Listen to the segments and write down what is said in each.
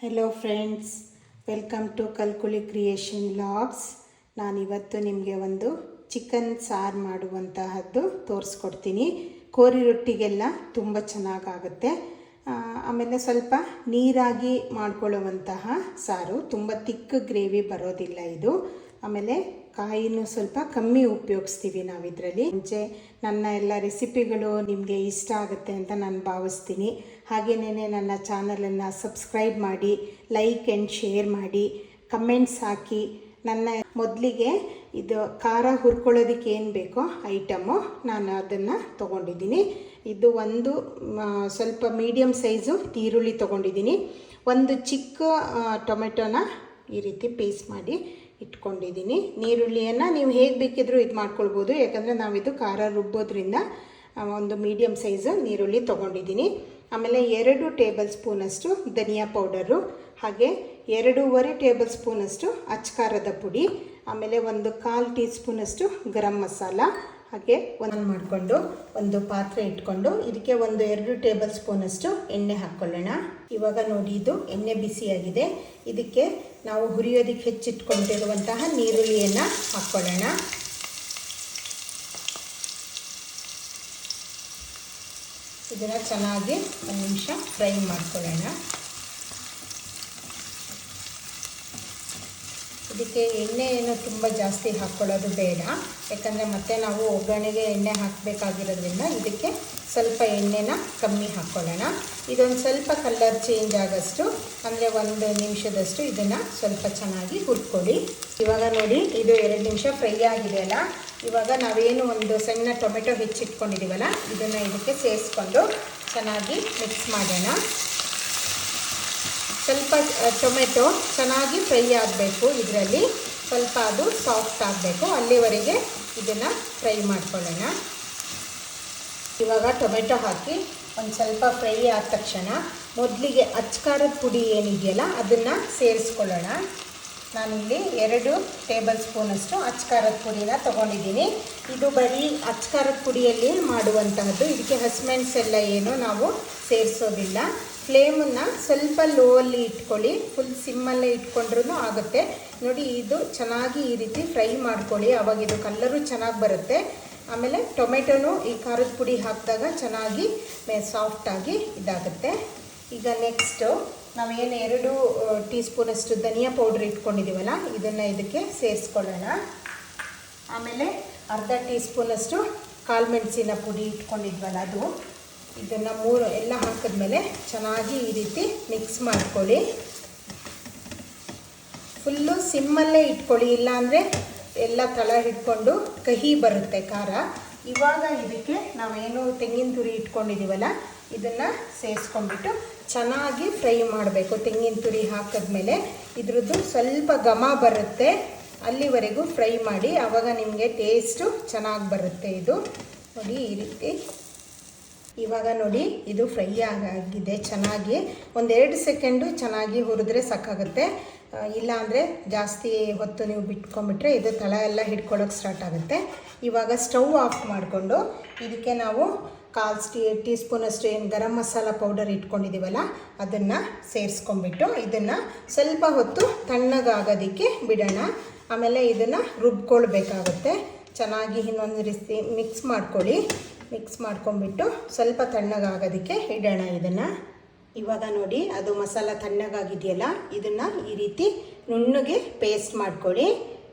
Hello friends, welcome to Kalkuli creation vlogs. ನಾನಿವತ್ತು ನಿಮಗೆ ಒಂದು ಚಿಕನ್ ಸಾರು ಮಾಡುವಂತಹದ್ದು ತೋರಿಸ್ಕೊಡ್ತೀನಿ. ಕೋರಿ ರೊಟ್ಟಿಗೆಲ್ಲ ತುಂಬ ಚೆನ್ನಾಗಾಗುತ್ತೆ. ಆಮೇಲೆ ಸ್ವಲ್ಪ ನೀರಾಗಿ ಮಾಡ್ಕೊಳ್ಳುವಂತಹ ಸಾರು, ತುಂಬ ತಿಕ್ಕ ಗ್ರೇವಿ ಬರೋದಿಲ್ಲ ಇದು. ಆಮೇಲೆ ಕಾಯಿನೂ ಸ್ವಲ್ಪ ಕಮ್ಮಿ ಉಪಯೋಗಿಸ್ತೀವಿ ನಾವು ಇದರಲ್ಲಿ. ಮುಂಚೆ ನನ್ನ ಎಲ್ಲ ರೆಸಿಪಿಗಳು ನಿಮಗೆ ಇಷ್ಟ ಆಗುತ್ತೆ ಅಂತ ನಾನು ಭಾವಿಸ್ತೀನಿ. ಹಾಗೆಯೇ ನನ್ನ ಚಾನಲನ್ನು ಸಬ್ಸ್ಕ್ರೈಬ್ ಮಾಡಿ, ಲೈಕ್ ಆ್ಯಂಡ್ ಶೇರ್ ಮಾಡಿ, ಕಮೆಂಟ್ಸ್ ಹಾಕಿ. ನನ್ನ ಮೊದಲಿಗೆ ಇದು ಖಾರ ಹುರ್ಕೊಳ್ಳೋದಕ್ಕೆ ಏನು ಬೇಕೋ ಐಟಮು ನಾನು ಅದನ್ನು ತೊಗೊಂಡಿದ್ದೀನಿ. ಇದು ಒಂದು ಸ್ವಲ್ಪ ಮೀಡಿಯಮ್ ಸೈಜು ಈರುಳ್ಳಿ ತೊಗೊಂಡಿದ್ದೀನಿ. ಒಂದು ಚಿಕ್ಕ ಟೊಮೆಟೊನ ಈ ರೀತಿ ಪೀಸ್ ಮಾಡಿ ಇಟ್ಕೊಂಡಿದ್ದೀನಿ. ನೀರುಳ್ಳಿಯನ್ನು ನೀವು ಹೇಗೆ ಬೇಕಿದ್ರೂ ಇದು ಮಾಡ್ಕೊಳ್ಬೋದು, ಯಾಕಂದರೆ ನಾವಿದು ಖಾರ ರುಬ್ಬೋದ್ರಿಂದ ಒಂದು ಮೀಡಿಯಮ್ ಸೈಜು ನೀರುಳ್ಳಿ ತೊಗೊಂಡಿದ್ದೀನಿ. ಆಮೇಲೆ 2 ಟೇಬಲ್ ಸ್ಪೂನಷ್ಟು ಧನಿಯಾ ಪೌಡರು, ಹಾಗೆ 2.5 ಟೇಬಲ್ ಸ್ಪೂನಷ್ಟು ಅಚ್ಕಾರದ ಪುಡಿ, ಆಮೇಲೆ 1/4 ಟೀ ಸ್ಪೂನಷ್ಟು ಗರಂ ಮಸಾಲ, ಹಾಗೆ ಮಾಡಿಕೊಂಡು ಒಂದು ಪಾತ್ರೆ ಇಟ್ಕೊಂಡು ಇದಕ್ಕೆ 2 ಟೇಬಲ್ ಸ್ಪೂನಷ್ಟು ಎಣ್ಣೆ ಹಾಕ್ಕೊಳ್ಳೋಣ. ಇವಾಗ ನೋಡಿ, ಇದು ಎಣ್ಣೆ ಬಿಸಿಯಾಗಿದೆ. ಇದಕ್ಕೆ ನಾವು ಹುರಿಯೋದಕ್ಕೆ ಹೆಚ್ಚಿಟ್ಕೊಂಡಿರುವಂತಹ ನೀರುಳ್ಳಿಯನ್ನು ಹಾಕ್ಕೊಳ್ಳೋಣ. ಇದನ್ನು ಚೆನ್ನಾಗಿ 1 ನಿಮಿಷ ಫ್ರೈ ಮಾಡ್ಕೊಳ್ಳೋಣ. ಇದಕ್ಕೆ ಎಣ್ಣೆ ಏನು ತುಂಬ ಜಾಸ್ತಿ ಹಾಕ್ಕೊಳ್ಳೋದು ಬೇಡ, ಯಾಕಂದರೆ ಮತ್ತೆ ನಾವು ಒಗ್ಗರಣೆಗೆ ಎಣ್ಣೆ ಹಾಕಬೇಕಾಗಿರೋದ್ರಿಂದ ಇದಕ್ಕೆ ಸ್ವಲ್ಪ ಎಣ್ಣೆನ ಕಮ್ಮಿ ಹಾಕ್ಕೊಳ್ಳೋಣ. ಇದೊಂದು ಸ್ವಲ್ಪ ಕಲರ್ ಚೇಂಜ್ ಆಗೋಷ್ಟು, ಅಂದರೆ 1 ನಿಮಿಷದಷ್ಟು ಇದನ್ನು ಸ್ವಲ್ಪ ಚೆನ್ನಾಗಿ ಹುರ್ಕೊಳ್ಳಿ. ಇವಾಗ ನೋಡಿ, ಇದು 2 ನಿಮಿಷ ಫ್ರೈ ಆಗಿದೆಯಲ್ಲ. ಇವಾಗ ನಾವೇನು ಒಂದು ಸಣ್ಣ ಟೊಮೆಟೊ ಹೆಚ್ಚಿಟ್ಕೊಂಡಿದ್ದೀವಲ್ಲ, ಇದನ್ನು ಇದಕ್ಕೆ ಸೇರಿಸ್ಕೊಂಡು ಚೆನ್ನಾಗಿ ಮಿಕ್ಸ್ ಮಾಡೋಣ. ಸ್ವಲ್ಪ ಟೊಮೆಟೊ ಚೆನ್ನಾಗಿ ಫ್ರೈ ಆಗಬೇಕು, ಇದರಲ್ಲಿ ಸ್ವಲ್ಪ ಅದು ಸಾಫ್ಟ್ ಆಗಬೇಕು, ಅಲ್ಲಿವರೆಗೆ ಇದನ್ನು ಫ್ರೈ ಮಾಡ್ಕೊಳ್ಳೋಣ. ಇವಾಗ ಟೊಮೆಟೊ ಹಾಕಿ ಒಂದು ಸ್ವಲ್ಪ ಫ್ರೈ ಆದ ತಕ್ಷಣ ಮೊದಲಿಗೆ ಅಚ್ಕಾರದ ಪುಡಿ ಏನಿದೆಯಲ್ಲ ಅದನ್ನು ಸೇರಿಸ್ಕೊಳ್ಳೋಣ. ನಾನಿಲ್ಲಿ 2 ಟೇಬಲ್ ಸ್ಪೂನಷ್ಟು ಅಚ್ಕಾರದ ಪುಡಿನ ತೊಗೊಂಡಿದ್ದೀನಿ. ಇದು ಬರೀ ಅಚ್ಕಾರದ ಪುಡಿಯಲ್ಲಿ ಮಾಡುವಂತಹದ್ದು. ಇದಕ್ಕೆ ಹಸಿಮೆಣಸೆಲ್ಲ ಏನು ನಾವು ಸೇರಿಸೋದಿಲ್ಲ. ಫ್ಲೇಮನ್ನು ಸ್ವಲ್ಪ ಲೋ ಅಲ್ಲಿ ಇಟ್ಕೊಳ್ಳಿ, ಫುಲ್ ಸಿಮ್ಮಲ್ಲೇ ಇಟ್ಕೊಂಡ್ರೂ ಆಗುತ್ತೆ. ನೋಡಿ, ಇದು ಚೆನ್ನಾಗಿ ಈ ರೀತಿ ಫ್ರೈ ಮಾಡ್ಕೊಳ್ಳಿ, ಆವಾಗ ಇದು ಕಲ್ಲರು ಚೆನ್ನಾಗಿ ಬರುತ್ತೆ. ಆಮೇಲೆ ಟೊಮೆಟೊನು ಈ ಖಾರದ ಪುಡಿ ಹಾಕಿದಾಗ ಚೆನ್ನಾಗಿ ಸಾಫ್ಟಾಗಿ ಇದಾಗುತ್ತೆ. ಈಗ ನೆಕ್ಸ್ಟು ನಾವೇನು 2 ಟೀ ಸ್ಪೂನಷ್ಟು ಧನಿಯಾ ಪೌಡ್ರ್ ಇಟ್ಕೊಂಡಿದ್ದೀವಲ್ಲ, ಇದನ್ನು ಇದಕ್ಕೆ ಸೇರಿಸ್ಕೊಳ್ಳೋಣ. ಆಮೇಲೆ 1/2 ಟೀ ಸ್ಪೂನಷ್ಟು ಕಾಳುಮೆಣಸಿನ ಪುಡಿ ಇಟ್ಕೊಂಡಿದ್ವಲ್ಲ ಅದು, ಇದನ್ನು 3 ಎಲ್ಲ ಹಾಕಿದ್ಮೇಲೆ ಚೆನ್ನಾಗಿ ಈ ರೀತಿ ಮಿಕ್ಸ್ ಮಾಡ್ಕೊಳ್ಳಿ. ಫುಲ್ಲು ಸಿಮ್ಮಲ್ಲೇ ಇಟ್ಕೊಳ್ಳಿ, ಇಲ್ಲಾಂದರೆ ಎಲ್ಲ ತಳ ಹಿಡ್ಕೊಂಡು ಕಹಿ ಬರುತ್ತೆ ಖಾರ. ಇವಾಗ ಇದಕ್ಕೆ ನಾವೇನು ತೆಂಗಿನ ತುರಿ ಇಟ್ಕೊಂಡಿದ್ದೀವಲ್ಲ ಇದನ್ನು ಸೇರಿಸ್ಕೊಂಡ್ಬಿಟ್ಟು ಚೆನ್ನಾಗಿ ಫ್ರೈ ಮಾಡಬೇಕು. ತೆಂಗಿನ ತುರಿ ಹಾಕಿದ್ಮೇಲೆ ಇದ್ರದ್ದು ಸ್ವಲ್ಪ ಘಮ ಬರುತ್ತೆ, ಅಲ್ಲಿವರೆಗೂ ಫ್ರೈ ಮಾಡಿ, ಆವಾಗ ನಿಮಗೆ ಟೇಸ್ಟು ಚೆನ್ನಾಗಿ ಬರುತ್ತೆ. ಇದು ನೋಡಿ ಈ ರೀತಿ. ಇವಾಗ ನೋಡಿ, ಇದು ಫ್ರೈ ಆಗಿದೆ ಚೆನ್ನಾಗಿ. 1-2 ಸೆಕೆಂಡು ಚೆನ್ನಾಗಿ ಹುರಿದ್ರೆ ಸಾಕಾಗುತ್ತೆ. ಇಲ್ಲಾಂದರೆ ಜಾಸ್ತಿ ಹೊತ್ತು ನೀವು ಬಿಟ್ಕೊಂಡ್ಬಿಟ್ರೆ ಇದು ತಳ ಎಲ್ಲ ಹಿಡ್ಕೊಳ್ಳೋಕೆ ಸ್ಟಾರ್ಟ್ ಆಗುತ್ತೆ. ಇವಾಗ ಸ್ಟವ್ ಆಫ್ ಮಾಡಿಕೊಂಡು ಇದಕ್ಕೆ ನಾವು 1/4 ಟೀ ಸ್ಪೂನಷ್ಟು ಏನು ಗರಂ ಮಸಾಲ ಪೌಡರ್ ಇಟ್ಕೊಂಡಿದ್ದೀವಲ್ಲ ಅದನ್ನು ಸೇರಿಸ್ಕೊಂಡ್ಬಿಟ್ಟು ಇದನ್ನು ಸ್ವಲ್ಪ ಹೊತ್ತು ತಣ್ಣಗಾಗೋದಕ್ಕೆ ಬಿಡೋಣ. ಆಮೇಲೆ ಇದನ್ನು ರುಬ್ಕೊಳ್ಬೇಕಾಗುತ್ತೆ. ಚೆನ್ನಾಗಿ ಇನ್ನೊಂದು ರೀತಿ ಮಿಕ್ಸ್ ಮಾಡ್ಕೊಳ್ಳಿ. ಮಿಕ್ಸ್ ಮಾಡ್ಕೊಂಡ್ಬಿಟ್ಟು ಸ್ವಲ್ಪ ತಣ್ಣಗಾಗೋದಕ್ಕೆ ಇಡೋಣ ಇದನ್ನು. ಇವಾಗ ನೋಡಿ, ಅದು ಮಸಾಲ ತಣ್ಣಗಾಗಿದೆಯಲ್ಲ, ಇದನ್ನು ಈ ರೀತಿ ನುಣ್ಣಗೆ ಪೇಸ್ಟ್ ಮಾಡ್ಕೊಳ್ಳಿ.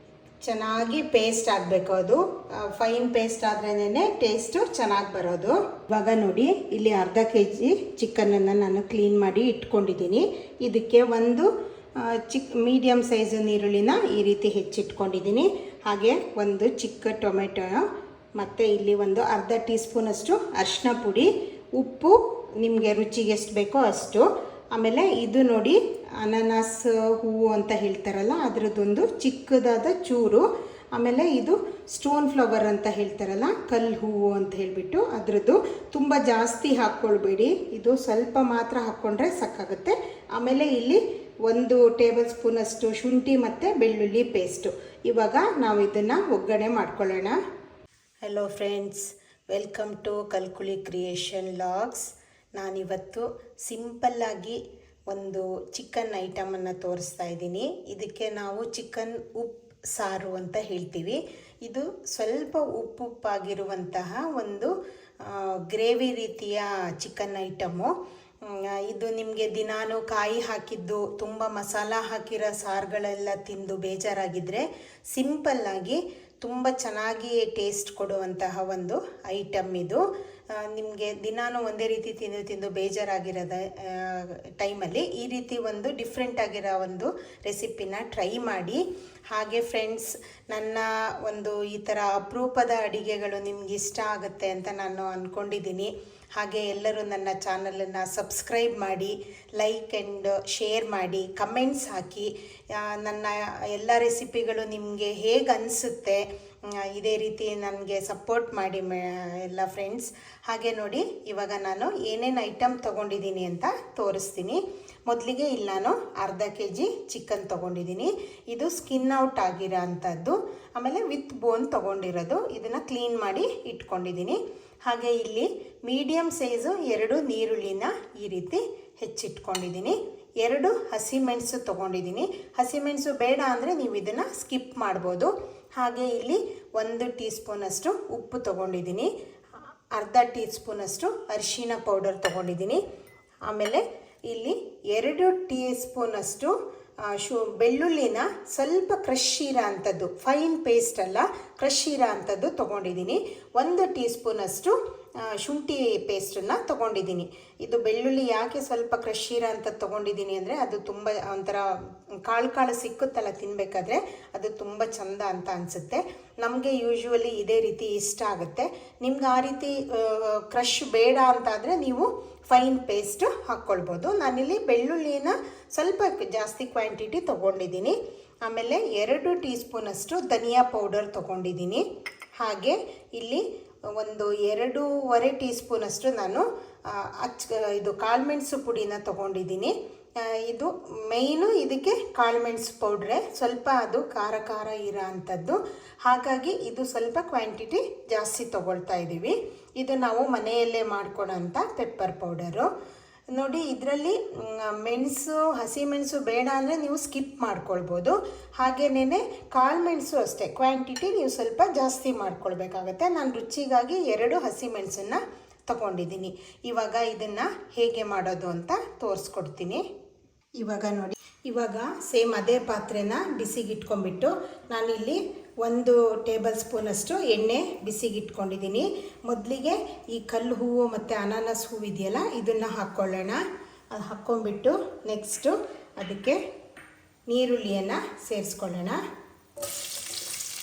ಚೆನ್ನಾಗಿ ಪೇಸ್ಟ್ ಆಗಬೇಕು, ಅದು ಫೈನ್ ಪೇಸ್ಟ್ ಆದ್ರೇ ಟೇಸ್ಟು ಚೆನ್ನಾಗಿ ಬರೋದು. ಇವಾಗ ನೋಡಿ, ಇಲ್ಲಿ 1/2 kg ಚಿಕನನ್ನು ನಾನು ಕ್ಲೀನ್ ಮಾಡಿ ಇಟ್ಕೊಂಡಿದ್ದೀನಿ. ಇದಕ್ಕೆ ಒಂದು ಮೀಡಿಯಮ್ ಸೈಜು ನೀರುಳ್ಳಿನ ಈ ರೀತಿ ಹೆಚ್ಚಿಟ್ಕೊಂಡಿದ್ದೀನಿ. ಹಾಗೆ ಒಂದು ಚಿಕ್ಕ ಟೊಮೆಟೊ, ಮತ್ತು ಇಲ್ಲಿ 1/2 ಟೀ ಸ್ಪೂನಷ್ಟು ಅರಿಶಿನ ಪುಡಿ, ಉಪ್ಪು ನಿಮಗೆ ರುಚಿಗೆ ಎಷ್ಟು ಬೇಕೋ ಅಷ್ಟು. ಆಮೇಲೆ ಇದು ನೋಡಿ, ಅನಾನಸ್ ಹೂವು ಅಂತ ಹೇಳ್ತಾರಲ್ಲ ಅದರದ್ದೊಂದು ಚಿಕ್ಕದಾದ ಚೂರು. ಆಮೇಲೆ ಇದು ಸ್ಟೋನ್ ಫ್ಲವರ್ ಅಂತ ಹೇಳ್ತಾರಲ್ಲ, ಕಲ್ಲು ಹೂವು ಅಂತ ಹೇಳಿಬಿಟ್ಟು ಅದರದ್ದು. ತುಂಬ ಜಾಸ್ತಿ ಹಾಕ್ಕೊಳ್ಬೇಡಿ, ಇದು ಸ್ವಲ್ಪ ಮಾತ್ರ ಹಾಕ್ಕೊಂಡ್ರೆ ಸಾಕಾಗುತ್ತೆ. ಆಮೇಲೆ ಇಲ್ಲಿ 1 ಟೇಬಲ್ ಸ್ಪೂನಷ್ಟು ಶುಂಠಿ ಮತ್ತು ಬೆಳ್ಳುಳ್ಳಿ ಪೇಸ್ಟು. ಇವಾಗ ನಾವು ಇದನ್ನು ಒಗ್ಗರಣೆ ಮಾಡ್ಕೊಳ್ಳೋಣ. Hello friends, welcome to Kalkuli creation vlogs. ನಾನಿವತ್ತು ಸಿಂಪಲ್ಲಾಗಿ ಒಂದು ಚಿಕನ್ ಐಟಮನ್ನು ತೋರಿಸ್ತಾ ಇದ್ದೀನಿ. ಇದಕ್ಕೆ ನಾವು ಚಿಕನ್ ಉಪ್ಪು ಸಾರು ಅಂತ ಹೇಳ್ತೀವಿ. ಇದು ಸ್ವಲ್ಪ ಉಪ್ಪುಪ್ಪಾಗಿರುವಂತಹ ಒಂದು ಗ್ರೇವಿ ರೀತಿಯ ಚಿಕನ್ ಐಟಮು. ಇದು ನಿಮಗೆ ದಿನಾನು ಕಾಯಿ ಹಾಕಿದ್ದು ತುಂಬ ಮಸಾಲ ಹಾಕಿರೋ ಸಾರುಗಳೆಲ್ಲ ತಿಂದು ಬೇಜಾರಾಗಿದ್ದರೆ ಸಿಂಪಲ್ಲಾಗಿ ತುಂಬ ಚೆನ್ನಾಗಿ ಟೇಸ್ಟ್ ಕೊಡುವಂತಹ ಒಂದು ಐಟಮ್ ಇದು. ನಿಮಗೆ ದಿನಾನು ಒಂದೇ ರೀತಿ ತಿಂದು ಬೇಜಾರಾಗಿರೋದ ಟೈಮಲ್ಲಿ ಈ ರೀತಿ ಒಂದು ಡಿಫ್ರೆಂಟ್ ಆಗಿರೋ ಒಂದು ರೆಸಿಪಿನ ಟ್ರೈ ಮಾಡಿ. ಹಾಗೆ ಫ್ರೆಂಡ್ಸ್, ನನ್ನ ಒಂದು ಈ ಥರ ಅಪರೂಪದ ಅಡುಗೆಗಳು ನಿಮ್ಗೆ ಇಷ್ಟ ಆಗುತ್ತೆ ಅಂತ ನಾನು ಅಂದ್ಕೊಂಡಿದ್ದೀನಿ. ಹಾಗೆ ಎಲ್ಲರೂ ನನ್ನ ಚಾನಲನ್ನು ಸಬ್ಸ್ಕ್ರೈಬ್ ಮಾಡಿ, ಲೈಕ್ ಆ್ಯಂಡ್ ಶೇರ್ ಮಾಡಿ, ಕಮೆಂಟ್ಸ್ ಹಾಕಿ. ನನ್ನ ಎಲ್ಲ ರೆಸಿಪಿಗಳು ನಿಮಗೆ ಹೇಗೆ ಅನಿಸುತ್ತೆ ಇದೇ ರೀತಿ ನನಗೆ ಸಪೋರ್ಟ್ ಮಾಡಿ ಎಲ್ಲ ಫ್ರೆಂಡ್ಸ್. ಹಾಗೆ ನೋಡಿ, ಇವಾಗ ನಾನು ಏನೇನು ಐಟಮ್ ತೊಗೊಂಡಿದ್ದೀನಿ ಅಂತ ತೋರಿಸ್ತೀನಿ. ಮೊದಲಿಗೆ ಇಲ್ಲಿ ನಾನು ಅರ್ಧ kg ಚಿಕನ್ ತೊಗೊಂಡಿದ್ದೀನಿ. ಇದು ಸ್ಕಿನ್ ಔಟ್ ಆಗಿರೋ ಅಂಥದ್ದು, ಆಮೇಲೆ ವಿತ್ ಬೋನ್ ತೊಗೊಂಡಿರೋದು. ಇದನ್ನು ಕ್ಲೀನ್ ಮಾಡಿ ಇಟ್ಕೊಂಡಿದ್ದೀನಿ. ಹಾಗೆ ಇಲ್ಲಿ ಮೀಡಿಯಮ್ ಸೈಜು 2 ನೀರುಳ್ಳಿನ ಈ ರೀತಿ ಹೆಚ್ಚಿಟ್ಕೊಂಡಿದ್ದೀನಿ. 2 ಹಸಿಮೆಣಸು ತೊಗೊಂಡಿದ್ದೀನಿ. ಹಸಿಮೆಣಸು ಬೇಡ ಅಂದರೆ ನೀವು ಇದನ್ನು ಸ್ಕಿಪ್ ಮಾಡ್ಬೋದು. ಹಾಗೆ ಇಲ್ಲಿ 1 ಟೀ ಸ್ಪೂನಷ್ಟು ಉಪ್ಪು ತೊಗೊಂಡಿದ್ದೀನಿ. ಅರ್ಧ ಟೀ ಸ್ಪೂನಷ್ಟು ಅರಿಶಿನ ಪೌಡರ್ ತೊಗೊಂಡಿದ್ದೀನಿ. ಆಮೇಲೆ ಇಲ್ಲಿ 2 ಟೀ ಸ್ಪೂನಷ್ಟು ಬೆಳ್ಳುಳ್ಳಿನ ಸ್ವಲ್ಪ ಕ್ರಷ್ ಇರೋ ಅಂಥದ್ದು, ಫೈನ್ ಪೇಸ್ಟ್ ಅಲ್ಲ, ಕ್ರಷ್ ಇರೋ ಅಂಥದ್ದು ತೊಗೊಂಡಿದ್ದೀನಿ. 1 ಟೀ ಸ್ಪೂನಷ್ಟು ಶುಂಠಿ ಪೇಸ್ಟನ್ನು ತೊಗೊಂಡಿದ್ದೀನಿ. ಇದು ಬೆಳ್ಳುಳ್ಳಿ ಯಾಕೆ ಸ್ವಲ್ಪ ಕ್ರಷ್ ಇರೋ ಅಂಥದ್ದು ತೊಗೊಂಡಿದ್ದೀನಿ ಅಂದರೆ ಅದು ತುಂಬ ಒಂಥರ ಕಾಳು ಸಿಕ್ಕುತ್ತಲ್ಲ ತಿನ್ನಬೇಕಾದ್ರೆ, ಅದು ತುಂಬ ಚೆಂದ ಅಂತ ಅನಿಸುತ್ತೆ. ನಮಗೆ ಯೂಶ್ವಲಿ ಇದೇ ರೀತಿ ಇಷ್ಟ ಆಗುತ್ತೆ. ನಿಮ್ಗೆ ಆ ರೀತಿ ಕ್ರಷ್ ಬೇಡ ಅಂತಾದರೆ ನೀವು ಫೈನ್ ಪೇಸ್ಟ್ ಹಾಕ್ಕೊಳ್ಬೋದು. ನಾನಿಲ್ಲಿ ಬೆಳ್ಳುಳ್ಳಿನ ಸ್ವಲ್ಪ ಜಾಸ್ತಿ ಕ್ವಾಂಟಿಟಿ ತೊಗೊಂಡಿದ್ದೀನಿ. ಆಮೇಲೆ 2 ಟೀ ಸ್ಪೂನಷ್ಟು ಧನಿಯಾ ಪೌಡರ್ ತೊಗೊಂಡಿದ್ದೀನಿ. ಹಾಗೆ ಇಲ್ಲಿ 2.5 ಟೀ ಸ್ಪೂನಷ್ಟು ನಾನು ಇದು ಕಾಳುಮೆಣಸು ಪುಡಿನ ತೊಗೊಂಡಿದ್ದೀನಿ. ಇದು ಮೇಯ್ನು ಇದಕ್ಕೆ ಕಾಳುಮೆಣಸು ಪೌಡ್ರೆ, ಸ್ವಲ್ಪ ಅದು ಖಾರ ಇರೋ ಅಂಥದ್ದು. ಹಾಗಾಗಿ ಇದು ಸ್ವಲ್ಪ ಕ್ವಾಂಟಿಟಿ ಜಾಸ್ತಿ ತೊಗೊಳ್ತಾ ಇದ್ದೀವಿ. ಇದು ನಾವು ಮನೆಯಲ್ಲೇ ಮಾಡ್ಕೊಳೋಂಥ ಪೆಪ್ಪರ್ ಪೌಡರು. ನೋಡಿ, ಇದರಲ್ಲಿ ಹಸಿಮೆಣಸು ಬೇಡ ಅಂದರೆ ನೀವು ಸ್ಕಿಪ್ ಮಾಡ್ಕೊಳ್ಬೋದು. ಹಾಗೇನೇ ಕಾಳುಮೆಣಸು ಅಷ್ಟೇ, ಕ್ವಾಂಟಿಟಿ ನೀವು ಸ್ವಲ್ಪ ಜಾಸ್ತಿ ಮಾಡ್ಕೊಳ್ಬೇಕಾಗತ್ತೆ. ನಾನು ರುಚಿಗಾಗಿ 2 ಹಸಿಮೆಣಸನ್ನು ತಗೊಂಡಿದ್ದೀನಿ. ಇವಾಗ ಇದನ್ನು ಹೇಗೆ ಮಾಡೋದು ಅಂತ ತೋರಿಸ್ಕೊಡ್ತೀನಿ. ಇವಾಗ ನೋಡಿ, ಇವಾಗ ಸೇಮ್ ಅದೇ ಪಾತ್ರೆನ ಬಿಸಿಗಿಟ್ಕೊಂಡ್ಬಿಟ್ಟು ನಾನಿಲ್ಲಿ 1 ಟೇಬಲ್ ಸ್ಪೂನಷ್ಟು ಎಣ್ಣೆ ಬಿಸಿಗಿಟ್ಕೊಂಡಿದ್ದೀನಿ. ಮೊದಲಿಗೆ ಈ ಕಲ್ಲು ಹೂವು ಮತ್ತು ಅನಾನಸ್ ಹೂವು ಇದೆಯಲ್ಲ, ಇದನ್ನು ಹಾಕ್ಕೊಳ್ಳೋಣ. ಅದು ಹಾಕ್ಕೊಂಡ್ಬಿಟ್ಟು ನೆಕ್ಸ್ಟು ಅದಕ್ಕೆ ನೀರುಳ್ಳಿಯನ್ನು ಸೇರಿಸ್ಕೊಳ್ಳೋಣ.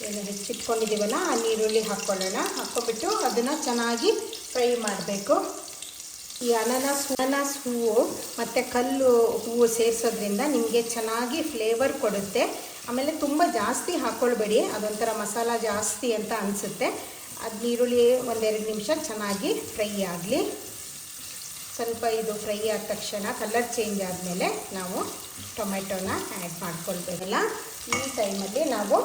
ಏನು ಹೆಚ್ಚಿಟ್ಕೊಂಡಿದ್ದೀವಲ್ಲ ಆ ನೀರುಳ್ಳಿ ಹಾಕ್ಕೊಳ್ಳೋಣ. ಹಾಕ್ಕೊಂಡ್ಬಿಟ್ಟು ಅದನ್ನು ಚೆನ್ನಾಗಿ ಫ್ರೈ ಮಾಡಬೇಕು. ಈ ಅನಾನಸ್ ಹೂವು ಮತ್ತು ಕಲ್ಲು ಹೂವು ಸೇರಿಸೋದ್ರಿಂದ ನಿಮಗೆ ಚೆನ್ನಾಗಿ ಫ್ಲೇವರ್ ಕೊಡುತ್ತೆ. ಆಮೇಲೆ ತುಂಬ ಜಾಸ್ತಿ ಹಾಕ್ಕೊಳ್ಬೇಡಿ, ಅದೊಂಥರ ಮಸಾಲ ಜಾಸ್ತಿ ಅಂತ ಅನಿಸುತ್ತೆ. ಅದು ನೀರುಳ್ಳಿ 1-2 ನಿಮಿಷ ಚೆನ್ನಾಗಿ ಫ್ರೈ ಆಗಲಿ. ಸ್ವಲ್ಪ ಇದು ಫ್ರೈ ಆದ ತಕ್ಷಣ ಕಲರ್ ಚೇಂಜ್ ಆದಮೇಲೆ ನಾವು ಟೊಮೆಟೊನ ಆ್ಯಡ್ ಮಾಡ್ಕೊಳ್ಬೇಕಲ್ಲ. ಈ ಟೈಮಲ್ಲಿ ನಾವು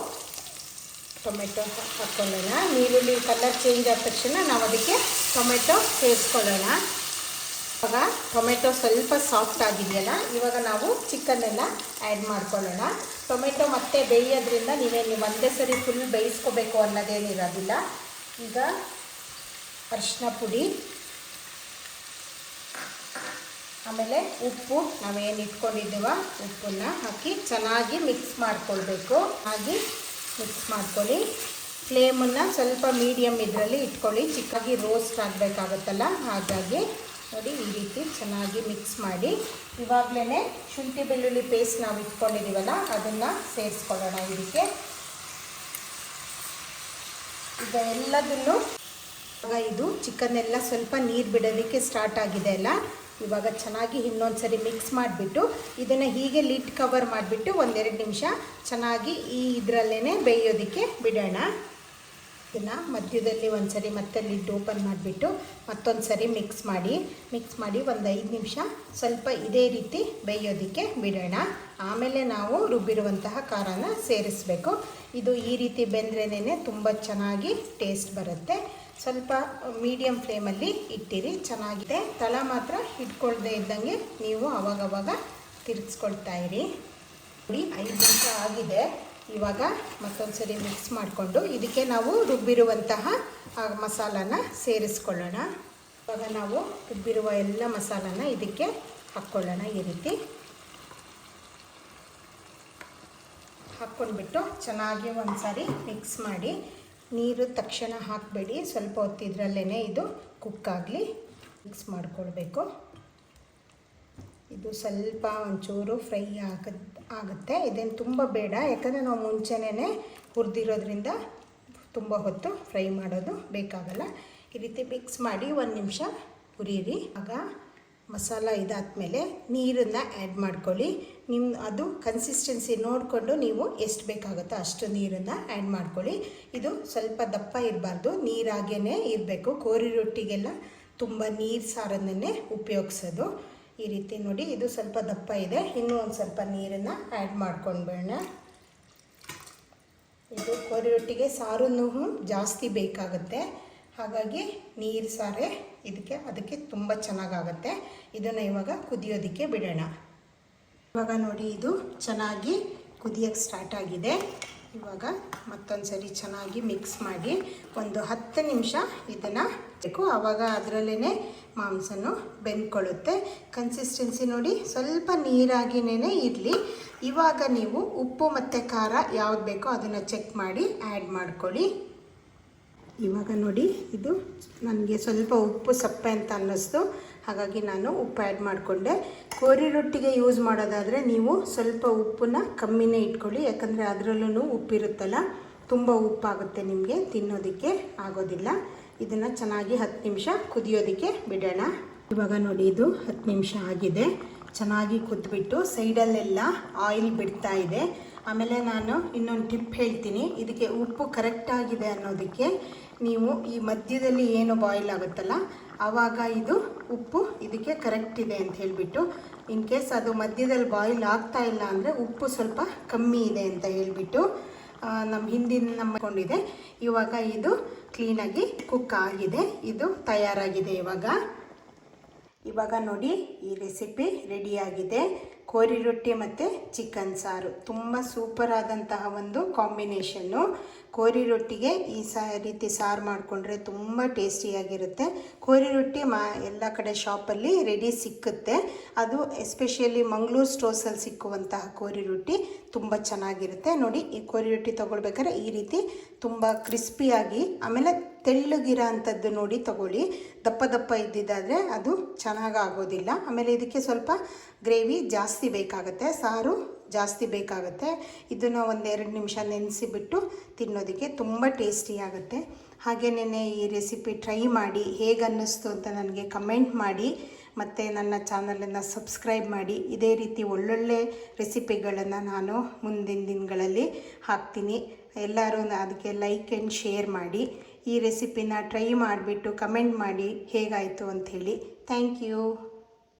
ಟೊಮೆಟೊ ಹಾಕ್ಕೊಳ್ಳೋಣ. ನೀರುಳ್ಳಿ ಕಲರ್ ಚೇಂಜ್ ಆದ ತಕ್ಷಣ ನಾವು ಅದಕ್ಕೆ ಟೊಮೆಟೊ ಸೇರಿಸ್ಕೊಳ್ಳೋಣ. ಇವಾಗ ಟೊಮೆಟೊ ಸ್ವಲ್ಪ ಸಾಫ್ಟ್ ಆಗಿದೆಯಲ್ಲ, ಇವಾಗ ನಾವು ಚಿಕನ್ನೆಲ್ಲ ಆ್ಯಡ್ ಮಾಡ್ಕೊಳ್ಳೋಣ. ಟೊಮೆಟೊ ಮತ್ತೆ ಬೇಯೋದ್ರಿಂದ ನೀವು ಒಂದೇ ಸರಿ ಫುಲ್ ಬೇಯಿಸ್ಕೋಬೇಕು ಅನ್ನೋದೇನಿರೋದಿಲ್ಲ. ಈಗ ಅರಿಶಿನ ಪುಡಿ, ಆಮೇಲೆ ಉಪ್ಪು, ನಾವೇನು ಇಟ್ಕೊಂಡಿದ್ದೀವ ಉಪ್ಪನ್ನು ಹಾಕಿ ಚೆನ್ನಾಗಿ ಮಿಕ್ಸ್ ಮಾಡ್ಕೊಳ್ಬೇಕು. ಹಾಗೆ ಮಿಕ್ಸ್ ಮಾಡ್ಕೊಳ್ಳಿ. ಫ್ಲೇಮನ್ನು ಸ್ವಲ್ಪ ಮೀಡಿಯಮ್ ಇದರಲ್ಲಿ ಇಟ್ಕೊಳ್ಳಿ, ಚಿಕ್ಕಾಗಿ ರೋಸ್ಟ್ ಆಗಬೇಕಾಗುತ್ತಲ್ಲ. ಹಾಗಾಗಿ ನೋಡಿ, ಈ ರೀತಿ ಚೆನ್ನಾಗಿ ಮಿಕ್ಸ್ ಮಾಡಿ ಇವಾಗಲೇ ಶುಂಠಿ ಬೆಳ್ಳುಳ್ಳಿ ಪೇಸ್ಟ್ ನಾವು ಇಟ್ಕೊಂಡಿದ್ದೀವಲ್ಲ ಅದನ್ನು ಸೇರಿಸ್ಕೊಳ್ಳೋಣ ಇದಕ್ಕೆ. ಈಗ ಎಲ್ಲದನ್ನು ಇದು ಚಿಕನ್ ಎಲ್ಲ ಸ್ವಲ್ಪ ನೀರು ಬಿಡೋದಕ್ಕೆ ಸ್ಟಾರ್ಟ್ ಆಗಿದೆ ಅಲ್ಲ. ಇವಾಗ ಚೆನ್ನಾಗಿ ಇನ್ನೊಂದು ಸರಿ ಮಿಕ್ಸ್ ಮಾಡಿಬಿಟ್ಟು ಇದನ್ನು ಹೀಗೆ ಲಿಡ್ ಕವರ್ ಮಾಡಿಬಿಟ್ಟು 1-2 ನಿಮಿಷ ಚೆನ್ನಾಗಿ ಈ ಇದರಲ್ಲೇ ಬೇಯೋದಕ್ಕೆ ಬಿಡೋಣ. ಇದನ್ನು ಮಧ್ಯದಲ್ಲಿ ಒಂದು ಸರಿ ಮತ್ತೆ ಲಿಡ್ ಓಪನ್ ಮಾಡಿಬಿಟ್ಟು ಮತ್ತೊಂದು ಸರಿ ಮಿಕ್ಸ್ ಮಾಡಿ ಒಂದು 5 ನಿಮಿಷ ಸ್ವಲ್ಪ ಇದೇ ರೀತಿ ಬೇಯೋದಕ್ಕೆ ಬಿಡೋಣ. ಆಮೇಲೆ ನಾವು ರುಬ್ಬಿರುವಂತಹ ಖಾರನ ಸೇರಿಸಬೇಕು. ಇದು ಈ ರೀತಿ ಬೆಂದ್ರೇನೆ ತುಂಬ ಚೆನ್ನಾಗಿ ಟೇಸ್ಟ್ ಬರುತ್ತೆ. ಸ್ವಲ್ಪ ಮೀಡಿಯಮ್ ಫ್ಲೇಮಲ್ಲಿ ಇಟ್ಟಿರಿ, ಚೆನ್ನಾಗಿದೆ. ತಳ ಮಾತ್ರ ಇಟ್ಕೊಳ್ದೇ ಇದ್ದಂಗೆ ನೀವು ಅವಾಗವಾಗ ತಿರುಗಿಸ್ಕೊಳ್ತಾ ಇರಿ. ನೋಡಿ 5 ನಿಮಿಷ ಆಗಿದೆ. ಇವಾಗ ಮತ್ತೊಂದು ಸರಿ ಮಿಕ್ಸ್ ಮಾಡಿಕೊಂಡು ಇದಕ್ಕೆ ನಾವು ರುಬ್ಬಿರುವಂತಹ ಮಸಾಲಾನ ಸೇರಿಸ್ಕೊಳ್ಳೋಣ. ಇವಾಗ ನಾವು ರುಬ್ಬಿರುವ ಎಲ್ಲ ಮಸಾಲಾನ ಇದಕ್ಕೆ ಹಾಕ್ಕೊಳ್ಳೋಣ. ಈ ರೀತಿ ಹಾಕ್ಕೊಂಡ್ಬಿಟ್ಟು ಚೆನ್ನಾಗಿ ಒಂದು ಸಾರಿ ಮಿಕ್ಸ್ ಮಾಡಿ. ನೀರು ತಕ್ಷಣ ಹಾಕಬೇಡಿ, ಸ್ವಲ್ಪ ಹೊತ್ತಿದ್ರಲ್ಲೇ ಇದು ಕುಕ್ಕಾಗಲಿ ಮಿಕ್ಸ್ ಮಾಡಿಕೊಳ್ಬೇಕು. ಇದು ಸ್ವಲ್ಪ ಒಂಚೂರು ಫ್ರೈ ಆಗುತ್ತೆ. ಇದೇನು ತುಂಬ ಬೇಡ, ಯಾಕಂದರೆ ನಾವು ಮುಂಚೆನೇ ಹುರಿದಿರೋದ್ರಿಂದ ತುಂಬ ಹೊತ್ತು ಫ್ರೈ ಮಾಡೋದು ಬೇಕಾಗಲ್ಲ. ಈ ರೀತಿ ಮಿಕ್ಸ್ ಮಾಡಿ 1 ನಿಮಿಷ ಹುರಿಯಿರಿ. ಆಗ ಮಸಾಲ ಇದಾದಮೇಲೆ ನೀರನ್ನು ಆ್ಯಡ್ ಮಾಡ್ಕೊಳ್ಳಿ. ಅದು ಕನ್ಸಿಸ್ಟೆನ್ಸಿ ನೋಡಿಕೊಂಡು ನೀವು ಎಷ್ಟು ಬೇಕಾಗುತ್ತೋ ಅಷ್ಟು ನೀರನ್ನು ಆ್ಯಡ್ ಮಾಡ್ಕೊಳ್ಳಿ. ಇದು ಸ್ವಲ್ಪ ದಪ್ಪ ಇರಬಾರ್ದು, ನೀರಾಗೇ ಇರಬೇಕು. ಕೋರಿ ರೊಟ್ಟಿಗೆಲ್ಲ ತುಂಬ ನೀರು ಸಾರನ್ನೇ ಉಪಯೋಗಿಸೋದು. ಈ ರೀತಿ ನೋಡಿ, ಇದು ಸ್ವಲ್ಪ ದಪ್ಪ ಇದೆ. ಇನ್ನೂ ಒಂದು ಸ್ವಲ್ಪ ನೀರನ್ನು ಆ್ಯಡ್ ಮಾಡ್ಕೊಂಡ್ಬೇಡ. ಇದು ಕೋರಿ ರೊಟ್ಟಿಗೆ ಸಾರನ್ನು ಜಾಸ್ತಿ ಬೇಕಾಗುತ್ತೆ, ಹಾಗಾಗಿ ನೀರು ಸಾರೇ ಅದಕ್ಕೆ ತುಂಬ ಚೆನ್ನಾಗಾಗುತ್ತೆ. ಇದನ್ನು ಇವಾಗ ಕುದಿಯೋದಕ್ಕೆ ಬಿಡೋಣ. ಇವಾಗ ನೋಡಿ, ಇದು ಚೆನ್ನಾಗಿ ಕುದಿಯೋಕ್ಕೆ ಸ್ಟಾರ್ಟ್ ಆಗಿದೆ. ಇವಾಗ ಮತ್ತೊಂದು ಸರಿ ಚೆನ್ನಾಗಿ ಮಿಕ್ಸ್ ಮಾಡಿ ಒಂದು 10 ನಿಮಿಷ ಇದನ್ನು ಬೇಕು. ಆವಾಗ ಅದರಲ್ಲೇ ಮಾಂಸನೂ ಬೆಂದ್ಕೊಳ್ಳುತ್ತೆ. ಕನ್ಸಿಸ್ಟೆನ್ಸಿ ನೋಡಿ, ಸ್ವಲ್ಪ ನೀರಾಗಿನೇ ಇರಲಿ. ಇವಾಗ ನೀವು ಉಪ್ಪು ಮತ್ತು ಖಾರ ಯಾವ್ದು ಬೇಕೋ ಅದನ್ನು ಚೆಕ್ ಮಾಡಿ ಆ್ಯಡ್ ಮಾಡ್ಕೊಳ್ಳಿ. ಇವಾಗ ನೋಡಿ, ಇದು ನನಗೆ ಸ್ವಲ್ಪ ಉಪ್ಪು ಸಪ್ಪೆ ಅಂತ ಅನ್ನಿಸ್ತು, ಹಾಗಾಗಿ ನಾನು ಉಪ್ಪು ಆ್ಯಡ್ ಮಾಡಿಕೊಂಡೆ. ಕೋರಿ ರೊಟ್ಟಿಗೆ ಯೂಸ್ ಮಾಡೋದಾದರೆ ನೀವು ಸ್ವಲ್ಪ ಉಪ್ಪನ್ನ ಕಮ್ಮಿನೇ ಇಟ್ಕೊಳ್ಳಿ, ಯಾಕಂದರೆ ಅದರಲ್ಲೂ ಉಪ್ಪಿರುತ್ತಲ್ಲ, ತುಂಬ ಉಪ್ಪಾಗುತ್ತೆ, ನಿಮಗೆ ತಿನ್ನೋದಕ್ಕೆ ಆಗೋದಿಲ್ಲ. ಇದನ್ನು ಚೆನ್ನಾಗಿ 10 ನಿಮಿಷ ಕುದಿಯೋದಕ್ಕೆ ಬಿಡೋಣ. ಇವಾಗ ನೋಡಿ, ಇದು 10 ನಿಮಿಷ ಆಗಿದೆ. ಚೆನ್ನಾಗಿ ಕುದ್ಬಿಟ್ಟು ಸೈಡಲ್ಲೆಲ್ಲ ಆಯಿಲ್ ಬಿಡ್ತಾ ಇದೆ. ಆಮೇಲೆ ನಾನು ಇನ್ನೊಂದು ಟಿಪ್ ಹೇಳ್ತೀನಿ. ಇದಕ್ಕೆ ಉಪ್ಪು ಕರೆಕ್ಟಾಗಿದೆ ಅನ್ನೋದಕ್ಕೆ ನೀವು ಈ ಮಧ್ಯದಲ್ಲಿ ಏನು ಬಾಯ್ಲ್ ಆಗುತ್ತಲ್ಲ, ಆವಾಗ ಇದು ಉಪ್ಪು ಇದಕ್ಕೆ ಕರೆಕ್ಟ್ ಇದೆ ಅಂತ ಹೇಳಿಬಿಟ್ಟು, ಇನ್ ಕೇಸ್ ಅದು ಮಧ್ಯದಲ್ಲಿ ಬಾಯ್ಲ್ ಆಗ್ತಾ ಇಲ್ಲ ಅಂದರೆ ಉಪ್ಪು ಸ್ವಲ್ಪ ಕಮ್ಮಿ ಇದೆ ಅಂತ ಹೇಳಿಬಿಟ್ಟು ನಮ್ಮ ಹಿಂದಿನ ನಮ್ಮಕೊಂಡಿದೆ. ಇವಾಗ ಇದು ಕ್ಲೀನಾಗಿ ಕುಕ್ ಆಗಿದೆ, ಇದು ತಯಾರಾಗಿದೆ. ಇವಾಗ ನೋಡಿ, ಈ ರೆಸಿಪಿ ರೆಡಿಯಾಗಿದೆ. ಕೋರಿ ರೊಟ್ಟಿ ಮತ್ತು ಚಿಕನ್ ಸಾರು ತುಂಬ ಸೂಪರ್ ಆದಂತಹ ಒಂದು ಕಾಂಬಿನೇಷನ್ನು. ಕೋರಿ ರೊಟ್ಟಿಗೆ ಈ ರೀತಿ ಸಾರು ಮಾಡಿಕೊಂಡ್ರೆ ತುಂಬ ಟೇಸ್ಟಿಯಾಗಿರುತ್ತೆ. ಕೋರಿ ರೊಟ್ಟಿ ಎಲ್ಲ ಕಡೆ ಶಾಪಲ್ಲಿ ರೆಡಿ ಸಿಕ್ಕುತ್ತೆ. ಅದು ಎಸ್ಪೆಷಲಿ ಮಂಗಳೂರು ಸ್ಟೋರ್ಸಲ್ಲಿ ಸಿಕ್ಕುವಂತಹ ಕೋರಿ ರೊಟ್ಟಿ ತುಂಬ ಚೆನ್ನಾಗಿರುತ್ತೆ. ನೋಡಿ, ಈ ಕೋರಿ ರೊಟ್ಟಿ ತೊಗೊಳ್ಬೇಕಾದ್ರೆ ಈ ರೀತಿ ತುಂಬ ಕ್ರಿಸ್ಪಿಯಾಗಿ, ಆಮೇಲೆ ತೆಳ್ಳಗಿರೋ ಅಂಥದ್ದು ನೋಡಿ ತಗೊಳ್ಳಿ. ದಪ್ಪ ದಪ್ಪ ಇದ್ದಿದ್ದಾದರೆ ಅದು ಚೆನ್ನಾಗಾಗೋದಿಲ್ಲ. ಆಮೇಲೆ ಇದಕ್ಕೆ ಸ್ವಲ್ಪ ಗ್ರೇವಿ ಜಾಸ್ತಿ ಬೇಕಾಗುತ್ತೆ, ಸಾರು ಜಾಸ್ತಿ ಬೇಕಾಗುತ್ತೆ. ಇದನ್ನು 1-2 ನಿಮಿಷ ನೆನೆಸಿಬಿಟ್ಟು ತಿನ್ನೋದಕ್ಕೆ ತುಂಬ ಟೇಸ್ಟಿಯಾಗುತ್ತೆ. ಹಾಗೆಯೇ ಈ ರೆಸಿಪಿ ಟ್ರೈ ಮಾಡಿ, ಹೇಗೆ ಅನ್ನಿಸ್ತು ಅಂತ ನನಗೆ ಕಮೆಂಟ್ ಮಾಡಿ. ಮತ್ತು ನನ್ನ ಚಾನಲನ್ನು ಸಬ್ಸ್ಕ್ರೈಬ್ ಮಾಡಿ. ಇದೇ ರೀತಿ ಒಳ್ಳೊಳ್ಳೆ ರೆಸಿಪಿಗಳನ್ನು ನಾನು ಮುಂದಿನ ದಿನಗಳಲ್ಲಿ ಹಾಕ್ತೀನಿ. ಎಲ್ಲರೂ ಅದಕ್ಕೆ ಲೈಕ್ ಆ್ಯಂಡ್ ಶೇರ್ ಮಾಡಿ. ಈ ರೆಸಿಪಿನ ಟ್ರೈ ಮಾಡಿಬಿಟ್ಟು ಕಮೆಂಟ್ ಮಾಡಿ ಹೇಗಾಯಿತು ಅಂಥೇಳಿ. Thank you.